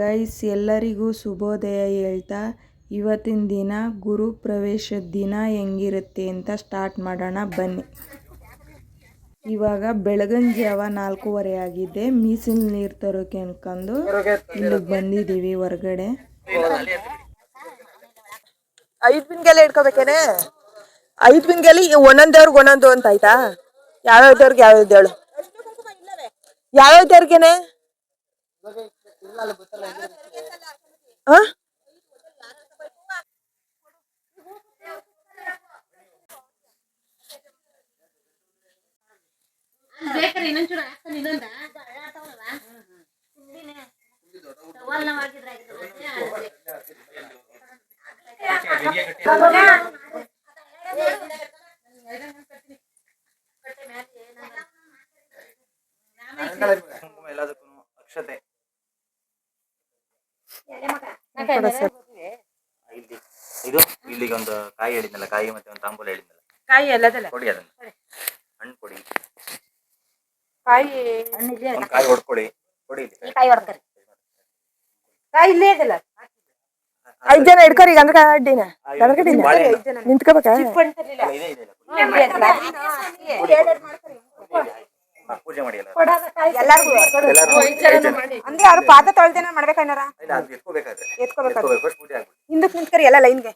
Guys, ಎಲ್ಲರಿಗೂ ಶುಭೋದಯ ಹೇಳ್ತಾ ಇವತ್ತಿನ ದಿನ ಗುರು ಪ್ರವೇಶದ ದಿನ ಹೆಂಗಿರುತ್ತೆ ಅಂತ ಸ್ಟಾರ್ಟ್ ಮಾಡೋಣ ಬನ್ನಿ. ಇವಾಗ ಬೆಳಗಿನ ಜಾವ 4:15 ಆಗಿದೆ. ಮೀಸಿನ ನೀರು ತರೋಕೆ ಅನ್ಕೊಂಡು ಇಲ್ಲಿಗೆ ಬಂದಿದ್ದೀವಿ ಹೊರಗಡೆ. 5 ಬಿನ್ಗೆಲ್ಲ ಇಟ್ಕೋಬೇಕೇನೆ. 5 ಬಿನ್ಗೆಲಿ ಒಂದೊಂದೇವ್ರಿಗೆ ಒಂದೊಂದು ಅಂತ ಆಯ್ತಾ? ಯಾವ್ಯಾವ್ದವ್ರಿಗೆ ಯಾವ್ಯಾವ್ದು ಹೇಳು, ಯಾವ್ಯಾವ್ದವ್ರಿಗೇನೆ? ಎಲ್ಲದಕ್ಕೂ ಅಕ್ಷತೆ ಇದು ಇಲ್ಲಿಗೆ ಒಂದು ಕಾಯಿ ಹೇಳಿದ್ನಲ್ಲ, ಕಾಯಿ ಮತ್ತೆ ಒಂದು ತಾಂಬೂಲ ಹೇಳಿದ್ನಲ್ಲ, ಕಾಯಿ ಎಲ್ಲದಲ್ಲ ಕೊಡಿ ಅದನ್ನ, ಹಣ್ಣು ಕೊಡಿ, ಕಾಯಿ ಒಂದು ಕಾಯಿ ಹೊಡ್ಕೊಳ್ಳಿ, ಕೊಡಿ ಕಾಯಿ ಹೊಡ್ಕರಿ, ಕಾಯಿ ಇಲ್ಲೇ ಇದಲ್ಲ. 5 ಜನ ಇಡ್ಕರಿ ಈಗ ಅಂದ್ರೆ ಅಡ್ಡಿನ ನಿಂತ್ಕೋಬೇಕ. ಪೂಜೆ ಮಾಡಿ ಅಂದ್ರೆ ಅವ್ರ ಪಾದ ತೊಳ್ದೇನ ಮಾಡ್ಬೇಕನ್ನಾರ ಹಿಂದಕ್ ನಿಂತ್ಕರಿ ಎಲ್ಲ ಲೈನ್ಗೆ.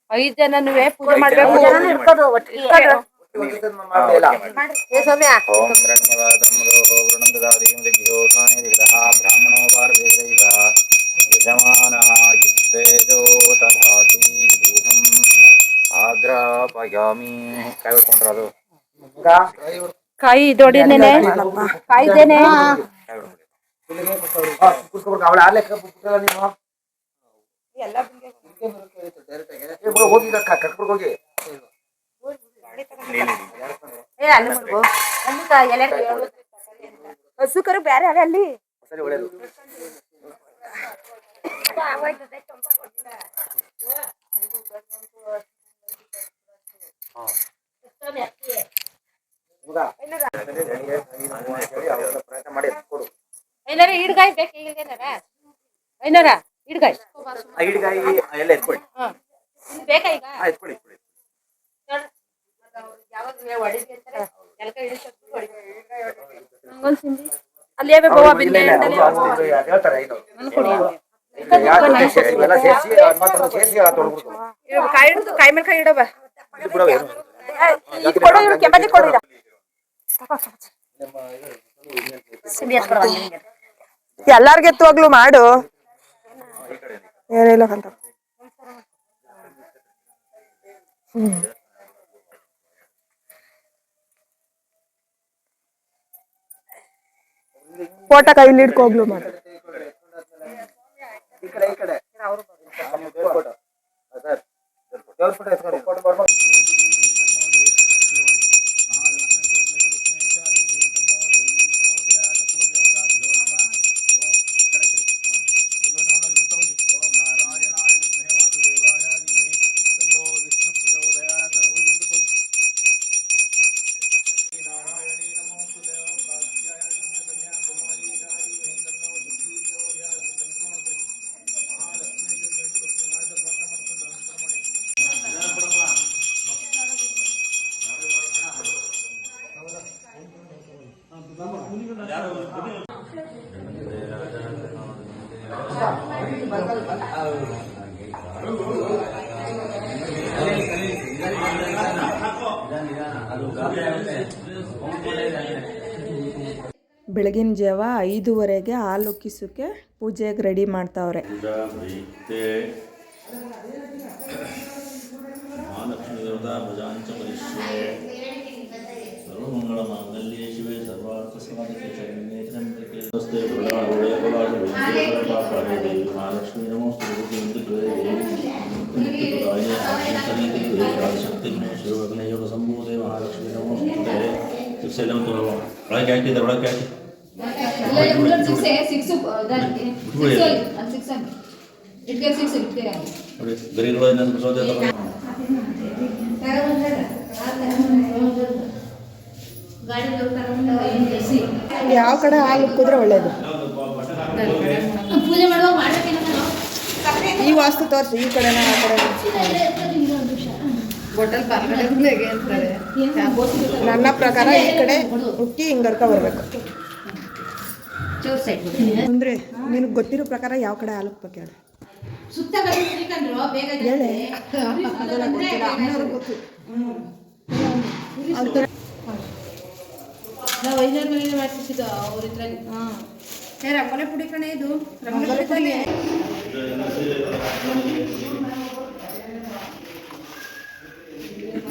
5 ಜನನು ಪೂಜೆ ಮಾಡ್ಬೇಕು. ಕಾಯಿ ಹೊಡ್ಕೊಂಡ್ರ ಅದು ಕಾಯಿ ದೊಡ್ಡೇನೆ ಕಾಯ್ದೇನೆ ಹಸುಕರು ಬ್ಯಾರೆ ಅವೆ ಅಲ್ಲಿ. ಈಡ್ಗಾಯಿ ಬೇಕು ಐನಾರ ಈಡ್ಗಾಯಿ ಎಲ್ಲ ಎತ್ಕೊಳ್ಳಿ, ಬೇಕಾ ಈಗ ಎತ್ಕೊಳ್ಳಿ. ಅಲ್ಲಿ ಕಾಯಿ ಮೇಲೆ ಕಾಯಿ ಇಡವ ಕೆಂಪತಿ ಕೊಡಿದ ಎಲ್ಲಾರ್ಗೆ ಎತ್ತುವಾಗ್ಲು ಮಾಡು. ಏನಿಲ್ಲ ಅಂತ ಫೋಟೋ ಕೈಲಿ ಹಿಡ್ಕೋಗ್ಲು ಮಾಡು. ಬೆಳಗಿನ ಜಾವ 5:15ಗೆ ಹಾಲು ಉಕ್ಕಿಸೋಕೆ ಪೂಜೆಗೆ ರೆಡಿ ಮಾಡ್ತಾವ್ರೆ. ಯಾವ ಕಡೆ ಹಾಲು ಉಕ್ಕಿದ್ರೆ ಒಳ್ಳೇದು? ಪೂಜೆ ಮಾಡುವಾಗ ಮಾಡ್ಬೇಕೇನೋ ನಾನು. ಈ ವಾಸ್ತು ತೋರಿಸಿ ಈ ಕಡೆನ ಆ ಕಡೆ ಹೋಟೆಲ್ ಬಾರ್ಗಡೆ ಅಂತಾರೆ. ನನ್ನ ಪ್ರಕಾರ ಈ ಕಡೆ ಉಕ್ಕಿ ಹಿಂಗರ್ಕ ಬರ್ಬೇಕು ಚೂರ್ ಸೈಡ್ ಅಂದ್ರೆ ನಿನಗೆ ಗೊತ್ತಿರೋ ಪ್ರಕಾರ ಯಾವ ಕಡೆ ಹಾಲಕ್ಬೇಕು ಹೇಳಿ ಸುತ್ತ ಕಲಿಸ್ಬೇಕಂದ್ರು ಬೇಗ ಹೇಳಿ ಅದೆಲ್ಲ ಗೊತ್ತಿಲ್ಲ. ನಾವು ಐನೂರು ಮನೆಯಿಂದ ಮಾಡ್ಸಿದ್ದು ಅವ್ರ ಇದ್ರಲ್ಲಿ. ರಂಗೋಲಿ ಪುಡಿ ಕಣೆ ಇದು ರಂಗೋಲಿ ಪುಡಿ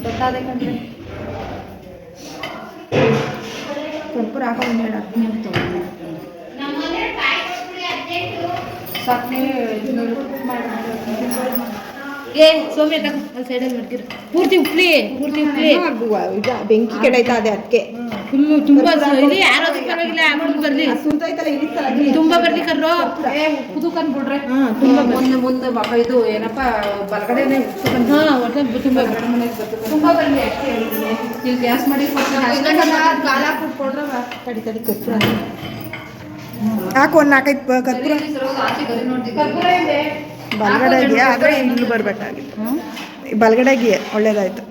ಗೊತ್ತಾದಕ್ಕಂದ್ರೆ ಕರ್ಪೂರ ಹಾಕೊಂಡು ಹೇಳ ಸಾಕು ಏ ಸೌಮ್ಯ ತಗೋ ಅಲ್ಲಿ ಸೈಡಲ್ಲಿ ಮಾಡ್ತಿರು. ಪೂರ್ತಿ ಉಪ್ಲಿ ಬೆಂಕಿ ಕೆಡೈತಾ ಅದೇ ಅದಕ್ಕೆ ಫುಲ್ಲು ತುಂಬಾ ಇಲ್ಲಿ ಯಾರೋದಕ್ಕೆ ಪರವಾಗಿಲ್ಲ ಫುಲ್ ಬರ್ಲಿ ತುಂಬಾ ಬರ್ಲಿ ಕರ್ರೋ ಕುದುಕನ್ ಬಿಡ್ರೆ ಮುಂದೆ ಮುಂದೆ ಮಕ್ಕ ಇದು ಏನಪ್ಪ ಬಲಗಡೆನೆ ಹಾ ಒಟ್ಟು ತುಂಬಾ ತುಂಬಾ ಬರ್ಲಿ ಅಷ್ಟೇ ಹೇಳಿದ್ದೀನಿ. ಇಲ್ಲಿ ಗ್ಯಾಸ್ ಮಾಡಿ ಕಾಲ ಕೊಡ್ರವ ತಡಿ ಕರ್ಪೂರ ಹಾಕು ಒಂದು 4-5 ಕರ್ಪೂರ ಕರ್ಪೂರ ಇದೆ ಬಲಗಡೆಗೆ ಆದರೆ ಇಲ್ಲಿ ಬರಬೇಕಾಗಿತ್ತು ಬಲಗಡೆಗೆ ಒಳ್ಳೇದಾಯ್ತು.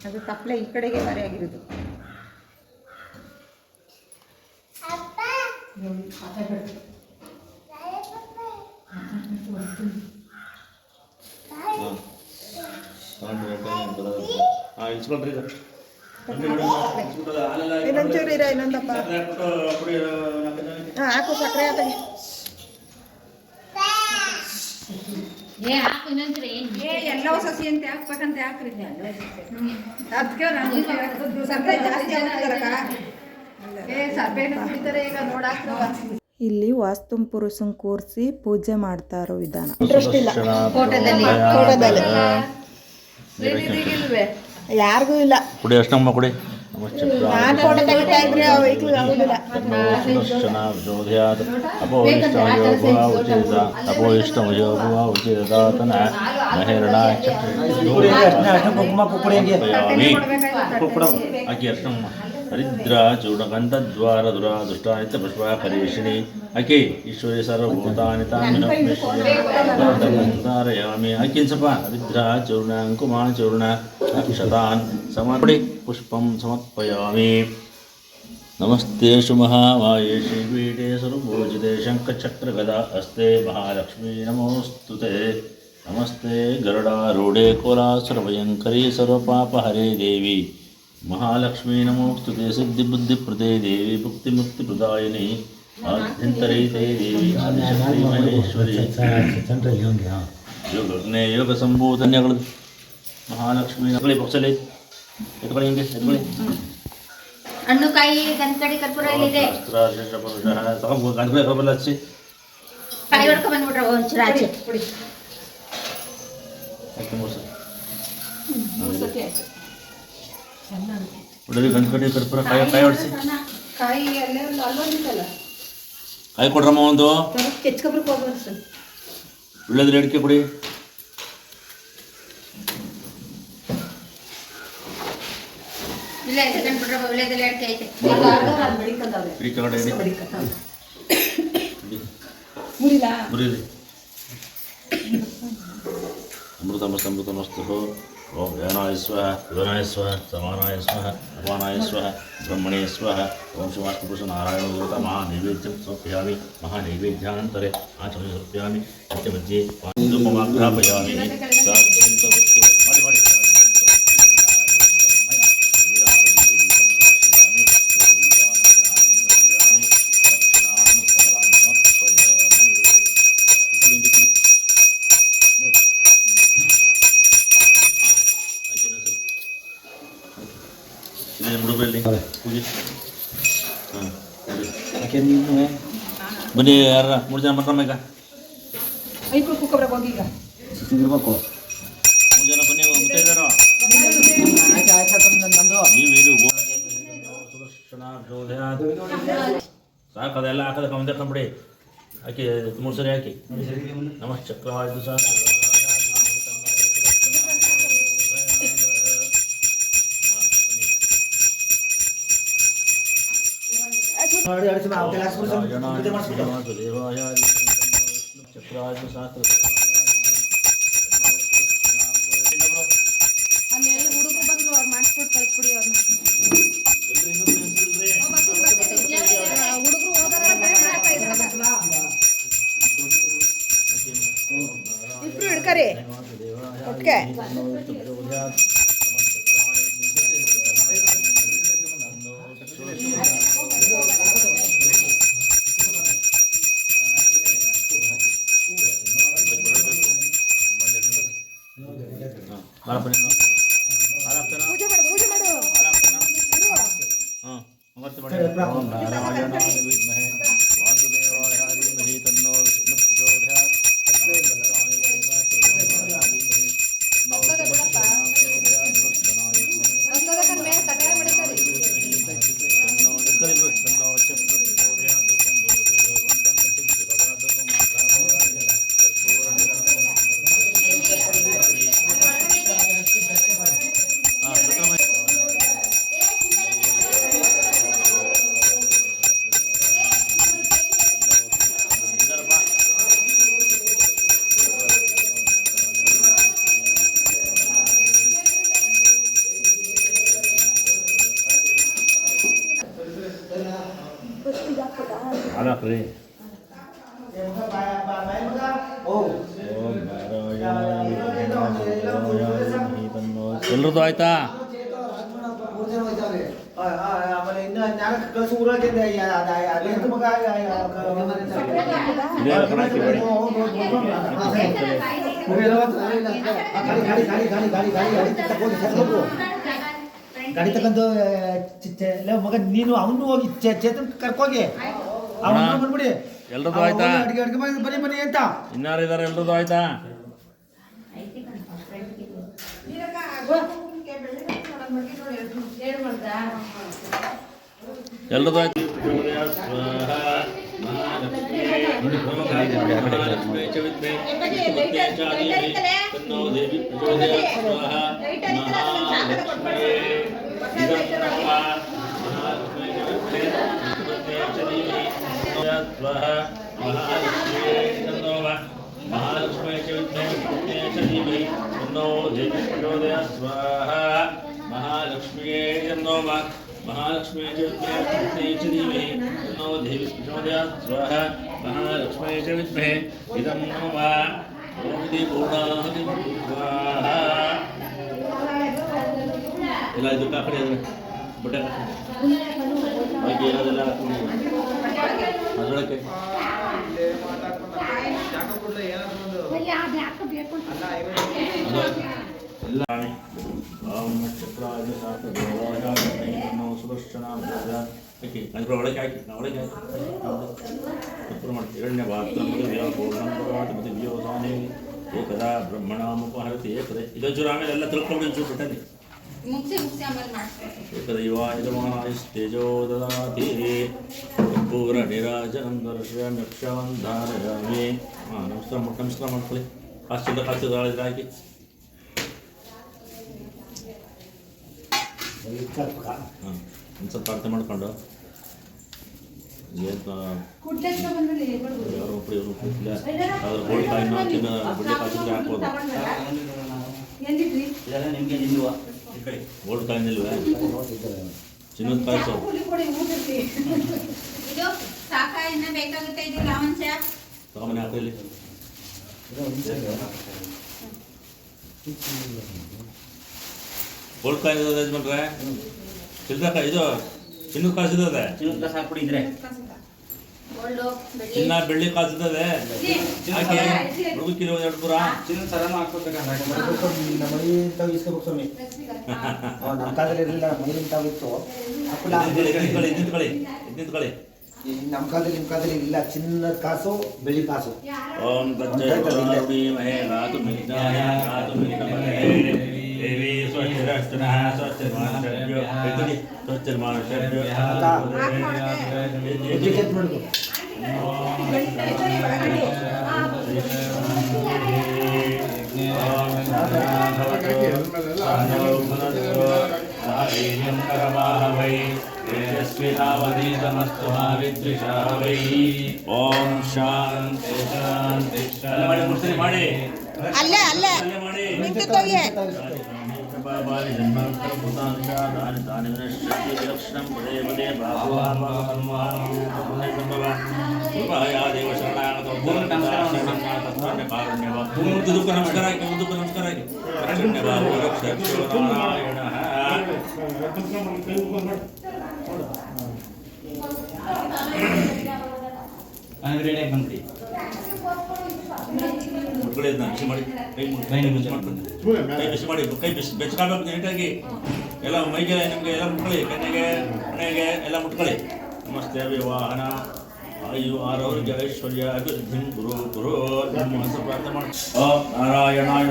ಅದು ತಪ್ಪಲೆ ಈ ಕಡೆಗೆ ಮರೆಯಾಗಿರೋದು. ಇನ್ನೊಂಚೂರು ಇರ ಇನ್ನೊಂದಪ್ಪ ಹಾಕು ಸಕ್ಕರೆ ಆತಗೆ ಏ ಹಾಕು ಇನ್ನೊಂದ್ಸರಿ ಎಲ್ಲವೂ ಸಸಿ ಅಂತ ಹಾಕ್ಬೇಕಂತ ಹಾಕ್ರಿ ಅದಕ್ಕೆ ಸಕ್ಕರೆ ಜಾಸ್ತಿ ಹಾಕ್ತಾರಕ್ಕ. ಸಪ್ಪೆ ಕುಡಿತಾರೆ ಈಗ ನೋಡಾಕ್ತವ. ಇಲ್ಲಿ ವಾಸ್ತು ಪುರುಷನ್ ಕೂರಿಸಿ ಪೂಜೆ ಮಾಡ್ತಾ ಇರೋ ವಿಧಾನ. ಇಂಟ್ರೆಸ್ಟ್ ಇಲ್ಲ ಫೋಟೋದಲ್ಲಿ ಯಾರಿಗೂ ಇಲ್ಲ. ಕುಡಿ ಅಷ್ಟಮ್ಮ ಕುಡಿ ನಾನು ಫೋಟೋ ತೆಗಿತಾ ಇದ್ರೆ ವೆಹಿಕಲ್ ಆಗೋದಿಲ್ಲ. ಹರಿದ್ರ ಚೂರ್ಣಗಂಧದ್ವಾರ ದುರಾದುಷ್ಟಾನಿತ ಪುಷ್ಪಾಕರೀಷಿಣಿ ಅಕೆ ಈಶ್ವರಿ ಸರ್ವಭೂತಾನಿ ತಾರಯಾಮಿ ಅಕಿನ್ಸಪ ಹರಿದ್ರ ಚೂರ್ಣ ಅಂಕುಮಾನ ಚೂರ್ಣ ಅಕ್ಷತಾನ್ ಸಮರ್ಪಣಿ ಪುಷ್ಪಂ ಸಮರ್ಪಯಾಮಿ. ನಮಸ್ತೆ ಮಹಾಮಾಯೇ ಶ್ರೀಪೀಠೆ ಸರ್ವಭೂಜಿತೆ ಶಂಖಚಕ್ರಗದಾ ಹಸ್ತೆ ಮಹಾಲಕ್ಷ್ಮೀ ನಮೋಸ್ತುತೆ. ನಮಸ್ತೆ ಗರುಡಾರೂಢೆ ಕೋಲಾಸುರಭಯಂಕರಿ ಸರ್ವಪಾಪಹರೇ ದೇವಿ महालक्ष्मी नमोस्तुते सिद्धिबुद्धिप्रदे देवी भुक्तिमुक्तिप्रदायिनी आद्यन्तरहिते देवी आदिशक्ति महेश्वरी योगग्ने योगसम्भूतन्यಗಳು महालक्ष्मी ನಗಳಿ ಪಕ್ಷಲಿ ಎತ್ಕೊಳ್ಳಿ ಹಿಂಗೆ ಎತ್ಕೊಳ್ಳಿ. ಹಣ್ಣು ಕಾಯಿ ಗಂಧಕಡಿ ಕರ್ಪೂರ ಇಲ್ಲಿದೆ. ಶಾಸ್ತ್ರ ಪುರುಷ ತಗೊಂಡು ಗಂಧಕಡಿ ಕರ್ಪೂರ ಹಚ್ಚಿ ಕಾಯಿ ಹೊಡ್ಕೊ ಬಂದ್ಬಿಟ್ರೆ ಒಂಚೂರು ಆಚೆ ಉಡಲಿ ಗಂಧಕಡಿ ಕರ್ಪೂರ ಕಾಯಿ ಹೊಡಿಸಿ ಕಾಯಿ ಅಲ್ಲೇ ಅಲ್ಲೊಂದಿತ್ತಲ್ಲ ಕಾಯಿ ಕೊಡ್ರಮ್ಮ ಒಂದು ಕೆಚ್ಕೊಬ್ರಿಗೆ ಹೋಗ್ಬಾರ್ದು ಸರ್. ಉಳ್ಳದ್ರ ಅಡಿಕೆ ಕೊಡಿ. ಇಲ್ಲ ಕಂಡ್ಬಿಟ್ರೆ ಒಳ್ಳೆದೆಲ್ಲ ಅಡಿಕೆ ಐತೆ. ಇಡಿ ಕೆಳಗಡೆ ಇಡಿ ಮುರಿರಿ. ಅಮೃತಮಸ್ತು ಓಂ ವ್ಯಾನಾಯ ಸ್ವಃ ಯುವನಾಯ ಸ್ವಃ ಸಮಾನಾಯ ಸ್ವಃ ಅಪಾನಾಯ ಸ್ವಃ ಬ್ರಹ್ಮಣೇ ಸ್ವಃ. ಓಂ ಶಿವಾಸ್ತುಪುರುಷ ನಾರಾಯಣ ದೇವತಾ ಮಹಾನೈವೇದ್ಯಂ ಸಮರ್ಪಯಾಮಿ. ಮಹಾನೈವೇದ್ಯಾನಂತರೆ ಆಚಮನೆ ಸಮರ್ಪಯಾಮಿ. ಮಧ್ಯ ಮಧ್ಯೆ ಧೂಪಮಾಘ್ರಾಪಯಾಮಿ. ಮಾಡಿ ಮಾಡಿ ಪೂಜೆ ಬನ್ನಿ ಯಾರ 3 ಜನ ಬರ್ತಾರ ಈಗ 5 ಕುಕ್ಕಬ್ರಿಗೆ ಹೋಗಿ ಈಗ 3 ಜನ ಬನ್ನಿ ಮುತ್ತೈದಾರ ಸಾಕು ಅದೆಲ್ಲ ಹಾಕದ ಕಮ್ಮಿ ಬಿಡಿ ಹಾಕಿ 3 ಸರಿ ಹಾಕಿ ನಮಃ ಚಕ್ರವಾಯುಧ ಸಹ ಚಕ್ರವಾಯುಧ ಶಾಸ್ತ್ರ ಆಮೇಲೆ ಹುಡುಗರು ಬಂದ್ರು ಅವ್ರು ಮಾಡಿಸ್ಬಿಟ್ಟು ಕಳ್ಸ್ಬಿಡಿ ಅವ್ರನ್ನ ಹುಡುಗರು ಹೋದಾರ ಇಬ್ರು ಹಿಡ್ಕರಿ ಒಟ್ಟಿಗೆ ಪೂಜೆ ಮಾಡು ಪೂಜೆ ಮಾಡು ಓಂ ನಾರಾಯಣಾಯ ವಿದ್ಮಹೇ ವಾಸುದೇವಾಯ ಧೀಮಹಿ ತನ್ನೋ ವಿಷ್ಣುಃ ಪ್ರಚೋದಯಾತ್. ಮೇಲೆ ತಟ್ಟೆ ಮಾಡಿದ್ದಾರೆ ಹಾಕ್ರಿ. ಎಲ್ರದ್ದು ಆಯ್ತಾ? ಗಾಡಿ ತಗೊಂಡು ಮಗ ನೀನು ಅವನು ಹೋಗಿ ಚೇತನ್ ಕರ್ಕೋಗಿ ಅವನು ಬಂದ್ಬಿಡಿ. ಎಲ್ರದ್ದು ಆಯ್ತಾ? ಅಡಿಗೆ ಬನ್ನಿ ಬನ್ನಿ ಅಂತ ಇನ್ನಾರು ಇದಾರೆ? ಎಲ್ರದ್ದು ಆಯ್ತಾ? ಎಲ್ರದ್ದು ಆಯ್ತು? महालक्ष्मी च विद्महे तन्नो देवी प्रचोदयात् स्वाहा महालक्ष्मी तन्नो महालक्ष्मी च विद्महे तन्नो देवी प्रचोदयात् स्वाहा महालक्ष्मी च विद्महे इदं नमः ओम इति पूर्णाहुति स्वाहा ಎಲ್ಲ ಇದು ಕಾಕಡೆ ಅದನ್ನ ಬಟ್ಟೆ ಹಾಕಿ ಇರೋದೆಲ್ಲ ಅದರೊಳಗೆ ಒಳಗೆ ಹಾಕಿ ಒಳಗೆ ಮಾಡ್ತೀವಿ. ಎರಡನೇ ಏಕದಾ ಬ್ರಹ್ಮಣಾಮುಪಹರತಿ ಏಕದೇ ಇದೊಂಚೂರು ಆಮೇಲೆ ಎಲ್ಲ ತಿಳ್ಕೊಂಡು ಒಂಚೂರು ಬಿಟ್ಟನೆ ಏಕದೈವಾಯುಧಮಾನಾಯಸ್ತೇಜೋ ದದಾತಿ ಪೂರ ನಿರಾಜನಂ ದರ್ಶಯಮ್ಯಕ್ಷವಂ ಧಾರಯಾಮಿ. ನಮಸ್ಕಾರ ಮಾಡ್ಕೊಳ್ಳಿ. ಕಾಸಿದ ಹಾಕಿ ಒಂದು ಸ್ವಲ್ಪ ಅರ್ಥ ಮಾಡ್ಕೊಂಡು ಯಾರು ಒಬ್ಬರು ಇವರು ಇಲ್ಲ ಅದ್ರ ಗೋಲ್ಡ್ ಕಾಯಿನ ಚಿನ್ನ ಬಡ್ಡಿ ಕಾಸಿದ್ರೆ ಹಾಕ್ಬೋದು. ಗೋಲ್ಡ್ ಕಾಯಿನ್ ಇಲ್ವೇ? ಚಿನ್ನದ ಕಾಯಿಸು ತಗೊಂಬನೆ ಹಾಕಲಿ. ಗೋಲ್ಡ್ ಕಾಯಿನ್ ಇರೋದು ಯಜಮಾನ್ರೆ? ಚಿಲ್ಲದ ಇದು ಚಿನ್ನದ ಕಾಸಿದೆ. ಚಿನ್ನದ ಕಾಸು ಹಾಕ್ಬಿಟ್ಟಿದ್ರೆ ಚಿನ್ನ ಬೆಳ್ಳಿ ಕಾಸಿದೆ. ಹಾಕಿ ಹುಡುಗಿರೋ 2 ಪುರ ಚಿನ್ನದ ಸರನ ಹಾಕ್ಬೇಕಂತ ಮಳಿ ತಾವು ಇಸ್ಕೋಬೇಕು ಸ್ವಾಮಿ. ನಮ್ಮ ಕಾಲದಲ್ಲಿ ಇರಲಿಲ್ಲ, ಮೈಲಿನ ತಾವು ಇತ್ತು. ನಿಂತ್ಕೊಳ್ಳಿ. ನಮ್ಮ ಕಾಲದಲ್ಲಿ ನಿಮ್ಮ ಕಾಲದಲ್ಲಿ ಇಲ್ಲ ಚಿನ್ನದ ಕಾಸು ಬೆಳ್ಳಿ ಕಾಸು. ಓಂ ತಚ್ಚೈವೀಮಹೇ ಗಾತು ಮಿಜ್ಞಾಯ ಗಾತು ಮಿಜ್ಞಮಹೇ ದೇವಿ ಸ್ವಚ್ಛರಸ್ತನಃ ಸ್ವಚ್ಛರ್ಮಾನುಷಭ್ಯೋ ಸ್ವಚ್ಛರ್ಮಾನುಷಭ್ಯೋ ಎಜುಕೇಟ್ ಮಾಡ್ಕೊ. ಓಂ ಶಾಂತಿ ಶಾಂತಿ ಶಾಂತಿ ಮಾಡಿ ಅಲ್ಲೇ ಅಲ್ಲೇ ಮಾಡಿ ನಿಂತಿತ್ತೋಗಿ ಬಾಬಾಲಿ ಜನ್ಮಾಂತರ ಭೂತಾಂಶ ದಾನಿ ದಾನಿ ವಿನಶ್ಯತಿ ವಿಲಕ್ಷಣಂ ಪದೇ ಪದೇ ಯಾ ದೇವ ಶರಣಾಗತ ದುಃಖ ನಮಸ್ಕಾರ ಆಗಿ ದುಃಖ ನಮಸ್ಕಾರ ಆಗಿ ನಾರಾಯಣ ಬಂದ್ರಿ ಮುಟ್ಕೊಳ್ಳಿ ಅದನ್ನ ಬಿಸಿ ಮಾಡಿ ಕೈ ಬಿಸಿ ಮಾಡ್ಕೊಂಡು ಕೈ ಬಿಸಿ ಮಾಡಿ ಕೈ ಬೆಚ್ಕೊಳ್ಬೇಕು ನೀಟಾಗಿ ಎಲ್ಲ ಮೈಗೆ ನಿಮಗೆ ಎಲ್ಲ ಮುಟ್ಕೊಳ್ಳಿ ಕಣ್ಣಿಗೆ ಹಣೆಗೆ ಎಲ್ಲ ಮುಟ್ಕೊಳ್ಳಿ ನಮಸ್ತೆ ವಿವಾಹನ ಆಯು ಆರೋಗ್ಯ ಐಶ್ವರ್ಯ ಅಭಿವೃದ್ಧಿ ಗುರು ಗುರು ನಮ್ಮ ಮನಸ್ಸು ಪ್ರಾರ್ಥನೆ ಮಾಡಿ ಓಂ ನಾರಾಯಣಾಯ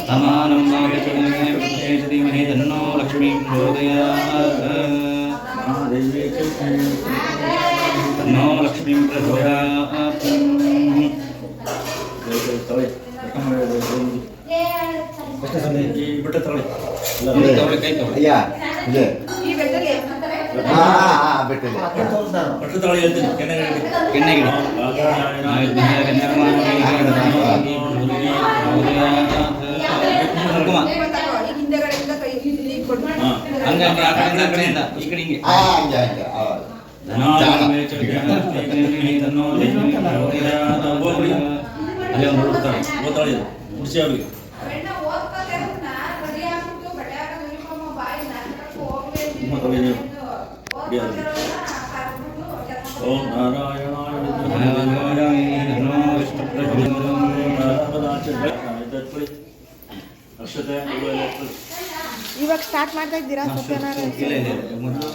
ಸಮಾನಂ ಧೀಮಹಿ ತನ್ನೋ ಲಕ್ಷ್ಮೀ ಪ್ರಚೋದಯಾತ್ ತನ್ನೋ ಲಕ್ಷ್ಮೀ ಪ್ರಚೋದಯಾತ್ ಬಿಟ್ಟು ತಗೊಳ್ಳಿ ಕೈ ತಗೊಳ್ಳಿ ಅಯ್ಯ ಇದೆ ಬಟ್ಟೆ ತಗೊಳ್ಳಿ ಹೇಳ್ತೀನಿ ಕೆನ್ನೆಗೆ ಹಂಗೆ ಆ ಕಡೆಯಿಂದ ಆ ಕಡೆಯಿಂದ ಈ ಕಡೆ ಹಿಂಗೆ ಹಂಗೆ ಅಲ್ಲೇ ಒಂದು ನೋಡ್ತಾರೆ ಓದ್ತಾಳೆ ಮುಗಿಸಿ ಅವ್ರಿಗೆ ಓಂ ನಾರಾಯಣಾಯ ಅಕ್ಷತೆ ಇವಾಗ ಸ್ಟಾರ್ಟ್ ಮಾಡ್ತಾ ಇದ್ದೀರಾ ಸತ್ಯನಾರಾಯಣ ಇಲ್ಲ ಇಲ್ಲ ಮೊದಲು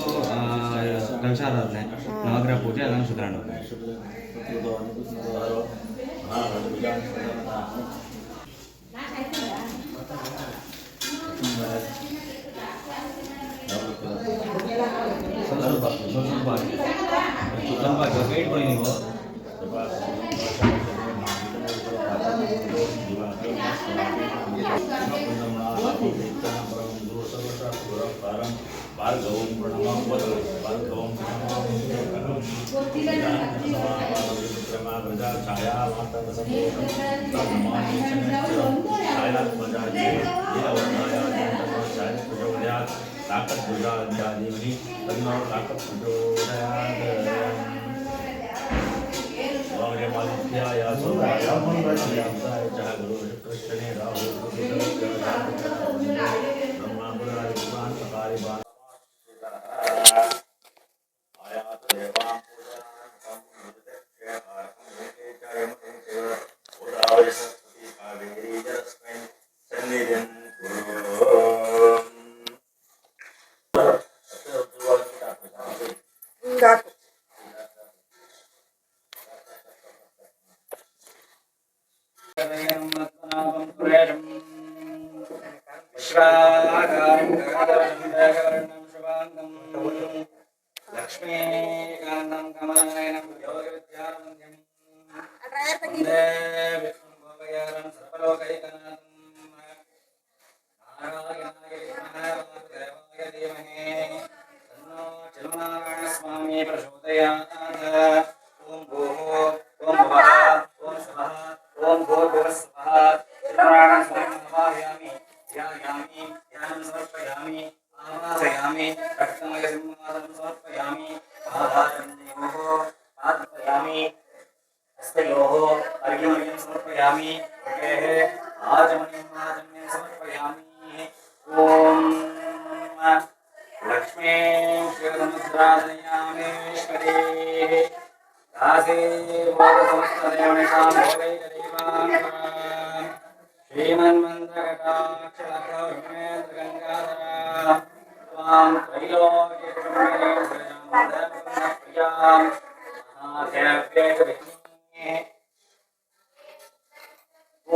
ಕಲಶಾರಾಧನೆ ನವಗ್ರಹ ಪೂಜೆ ಅದನ್ನು ಸುಧಾರಣೆ ಸ್ವಲ್ಪ ಇಟ್ಕೊಳ್ಳಿ ನೀವು ಭಾರ್ಗವಂ ಭಾರ್ಗವಂ ಛಾಯಾ ತಾಕತ್ ದೇವಿ ತನ್ನೋ ತಾಕತ್ ಮಾಲಿತ್ಯಾಯ ಸೌರಾಯ ಗುರು ಕೃಷ್ಣನೇ ರಾಹುಲ್ लक्ष्मीकान्तं कमलनयनं योगविद्यारमन्यं विष्णुभोगयानं सर्वलोकैकनाथं नारायणाय विद्महे वासुदेवाय धीमहि तन्नो चलुनारायणस्वामी प्रचोदयात् ॐ भूः ॐ भुवः ॐ स्वः ॐ भूर्भुवः स्वः चलुनारायणस्वामी नमामि ध्यायामि ध्यानं समर्पयामि आवाहयामि रक्तमयसिंहासनं समर्पयामि आहारं देवोः पादयामि हस्तयोः अर्घ्यमर्घ्यं समर्पयामि हृदयेः आचमनीं समर्पयामि ॐ लक्ष्मीं शिवसमुद्रादयामेश्वरी दासे भोगसमस्तदेवनिकां भोगैकदैवान् श्रीमन्मन्त्रकटाक्षलक्षगङ्गाधरा त्वां त्रैलोक्यप्रियां महादेव्ये ॐ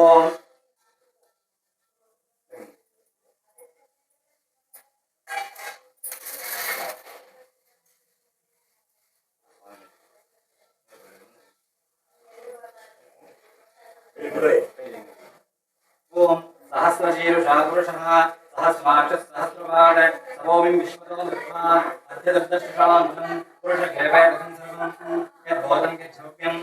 पुरुषः सहस्राक्षसहस्रपाद तमोमिं विश्वतो दृष्ट्वा अद्यदर्शशामनं पुरुषकेवेदं सर्वं यद्भूतं यच्छव्यं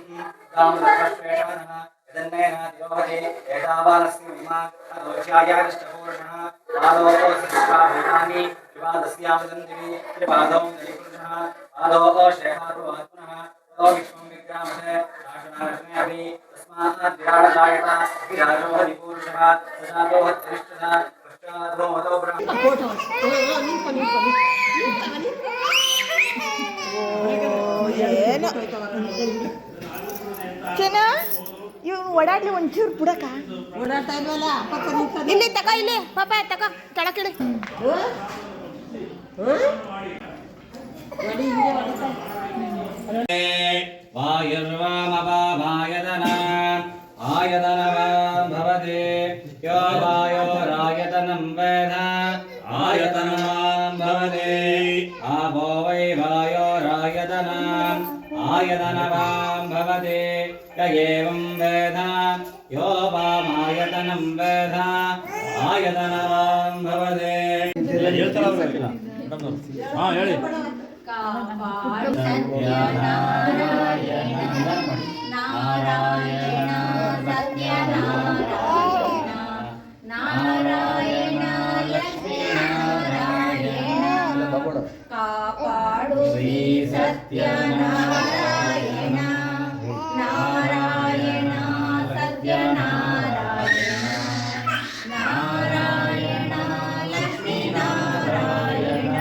रामदर्शश्रेष्ठः यदन्नेनादियोहति एतावानस्य महिमा अदोष्यायादिष्टपुरुषः पादोऽस्याभूतानि विवादस्यामदन्दिवि त्रिपादौ नलिपुरुषः पादो श्रेहारुवात्मनः ततो विश्वं विक्रामते राशनारशनेऽपि तस्मात् विराडदायत विराजोहदिपुरुषः सजातोहत्रिष्ठः पश्चादो मतो ಏನು ಚೆನ್ನ ಇವ್ ಓಡಾಡ್ಲಿ ಒಂಚೂರು ಬಿಡಕ ಓಡಾಡ್ತಾ ಇಲ್ವಲ್ಲ ಇಲ್ಲಿ ತಕ ಇಲ್ಲಿ ಪಾಪ ತಕ ಕೆಳಕಿಳಿ वायुर्वामवायदन आयतनवां भवति यो वायोरायतनं वेद आयतनवां भवति आपो वै वायोरायतनम् आयतनवां भवति य एवं वेद यो वामायतनं वेद आयतनवां भवति ಹಾಂ ಹೇಳಿ ಕಾಪಾಡು ಶ್ರೀ ಸತ್ಯನಾರಾಯಣ ನಾರಾಯಣ ಸತ್ಯನಾರಾಯಣ ನಾರಾಯಣ ಲಕ್ಷ್ಮೀನಾರಾಯಣ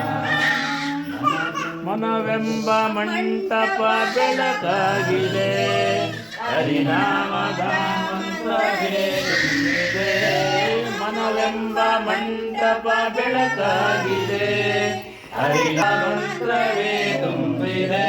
ಮನವೆಂಬ ಮಂಟಪ ಬೆಳಕಾಗಿದೆ ಹರಿನಾಮದ ಮಂತ್ರವೇ ತುಂಬಿದೆ ಮನವೆಂಬ ಮಂಟಪ ಬೆಳಕಾಗಿದೆ ಹರಿನಾಮ ಮಂತ್ರವೇ ತುಂಬಿದೆ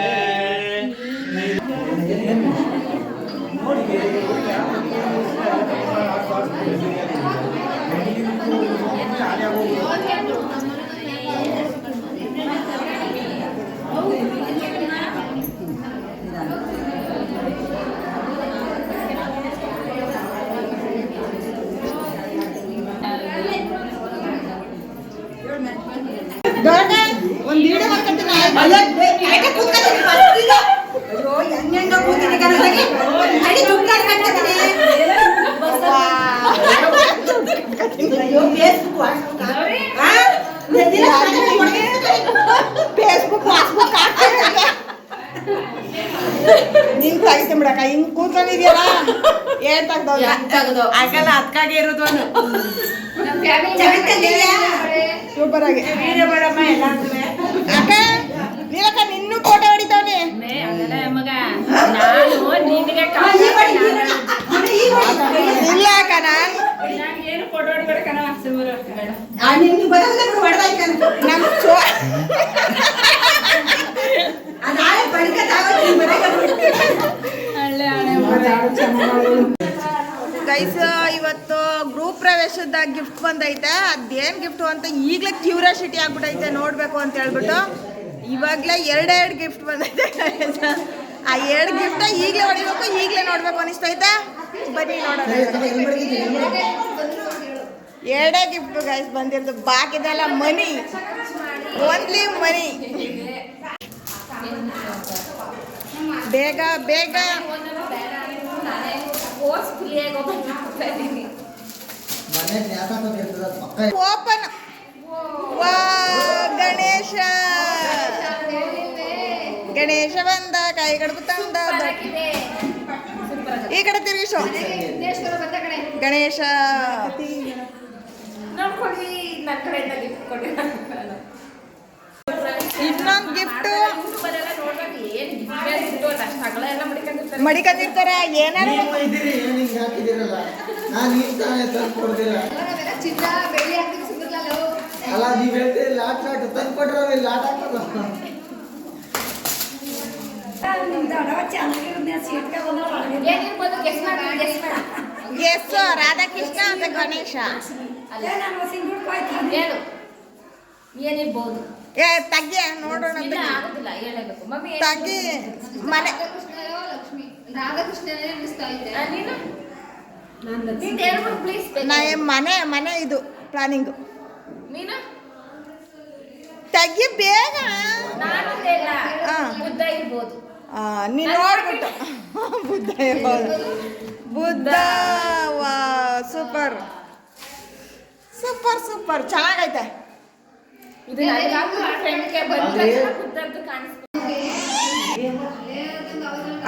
ಒಂದು ವೀಡಿಯೋ ಮಾಡ್ಕೊಂತೀನಿ ಅಯ್ಯೋ ಹೆಂಗ ಕೂತೀನಿ ಕನಸಾಗಿ ಅಡಿ ದುಡ್ಡು ಕಟ್ಕೊತೀನಿ ಫೇಸ್ಬುಕ್ ವಾಟ್ಸ್ಬುಕ್ ನಿಂಗೆ ತೆಗಿತೀನಿ ಬಿಡಕ್ಕ ಹಿಂಗ್ ಕೂತ್ಕೊಂಡಿದ್ಯಲ್ಲ ಏನ್ ತೆಗ್ದವ್ ಆಗಲ್ಲ ಅದಕ್ಕಾಗೆ ಇರೋದು ಸೂಪರ್ ಆಗಿ ಅಕ್ಕ ನೀಲಕ್ಕ ನಿನ್ನೂ ಫೋಟೋ ಹೊಡಿತಾವನೆ ಇಲ್ಲ ಅಕ್ಕ ನಾನು ನಮ್ ಗೈಸ್ ಇವತ್ತು ಗ್ರೂಪ್ ಪ್ರವೇಶದ ಗಿಫ್ಟ್ ಬಂದೈತೆ ಅದೇನ್ ಗಿಫ್ಟ್ ಅಂತ ಈಗಲೇ ಕ್ಯೂರಿಯಾಸಿಟಿ ಆಗ್ಬಿಟ್ಟೈತೆ ನೋಡ್ಬೇಕು ಅಂತ ಹೇಳ್ಬಿಟ್ಟು ಇವಾಗಲೇ ಎರಡೆರಡು ಗಿಫ್ಟ್ ಬಂದೈತೆ ಆ ಎರಡು ಗಿಫ್ಟ್ ಈಗಲೇ ಹೊಡಿಬೇಕು ಈಗಲೇ ನೋಡ್ಬೇಕು ಅನಿಸ್ತೈತೆ ಬನ್ನಿ ನೋಡೋಣ ಎರಡೇ ಗಿಫ್ಟ್ ಗೈಸ್ ಬಂದಿರೋದು ಬಾಕಿದೆಲ್ಲ ಮನಿ ಓನ್ಲಿ ಮನಿ ಬೇಗ ಬೇಗ ಓಪನ್ ವಾ ಗಣೇಶ ಗಣೇಶ ಬಂದ ಕೈ ಕಡುಬು ತಂದ ಈ ಕಡೆ ತಿರುಗಿಸು ಗಣೇಶ ಇನ್ನೊಂದು ಗಿಫ್ಟ್ ಮಡಿಕೊಂಡಿರ್ತಾರೆ ಏನಾರು ಚಿನ್ನ ಬೆಳ್ಳಿ ಹಾಕ್ತಿವಿ ಸಿಗುತ್ತಲ್ಲ ಅಲ್ಲ ನೀವು ಹೇಳ್ತೀರಿ ಲಾಟ್ ತಂದು ಕೊಟ್ರೆ ಲಾಟ್ ಹಾಕಲ್ಲ ಗೆಸ್ ರಾಧಾಕೃಷ್ಣ ಅಂತ ಗಣೇಶ ಏನಿರ್ಬೋದು ಏ ತಗ್ಗಿ ನೋಡೋಣ ತಗ್ಗಿ ಮನೆ ರಾಧಾಕೃಷ್ಣನೇ ಅನಿಸ್ತಾ ಇದ್ದೆ ಪ್ಲೀಸ್ ನಾ ಮನೆ ಮನೆ ಇದು ಪ್ಲಾನಿಂಗು. ನೀನು ತೆಗಿ ಬೇಗ. ನಾನು ಹಾ. ಬುದ್ಧ ಇರ್ಬೋದು. ನೀನು ನೋಡ್ಬಿಟ್ಟು ಬುದ್ಧ ಇರ್ಬೋದು. ಬುದ್ಧ ವಾ ಸೂಪರ್ ಸೂಪರ್ ಸೂಪರ್ ಚೆನ್ನಾಗೈತೆ. ಇದು ಫ್ರೆಂಡ್ಗೆ ಬಂದ ಬುದ್ಧದ್ದು ಕಾಣಿಸ್ತು.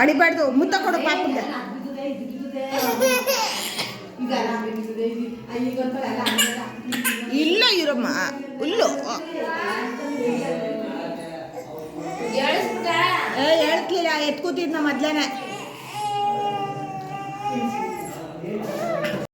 ಅಡಿಬಾರ್ದು, ಮುತ್ತ ಕೊಡು ಪಾಪುಗೆ. ಇಲ್ಲ ಇರಮ್ಮ ಹುಲ್ಲು. ಹೇಳ್ತಿಲ್ಲ, ಎತ್ಕೂತಿದ್ನ ಮೊದ್ಲೇನೆ.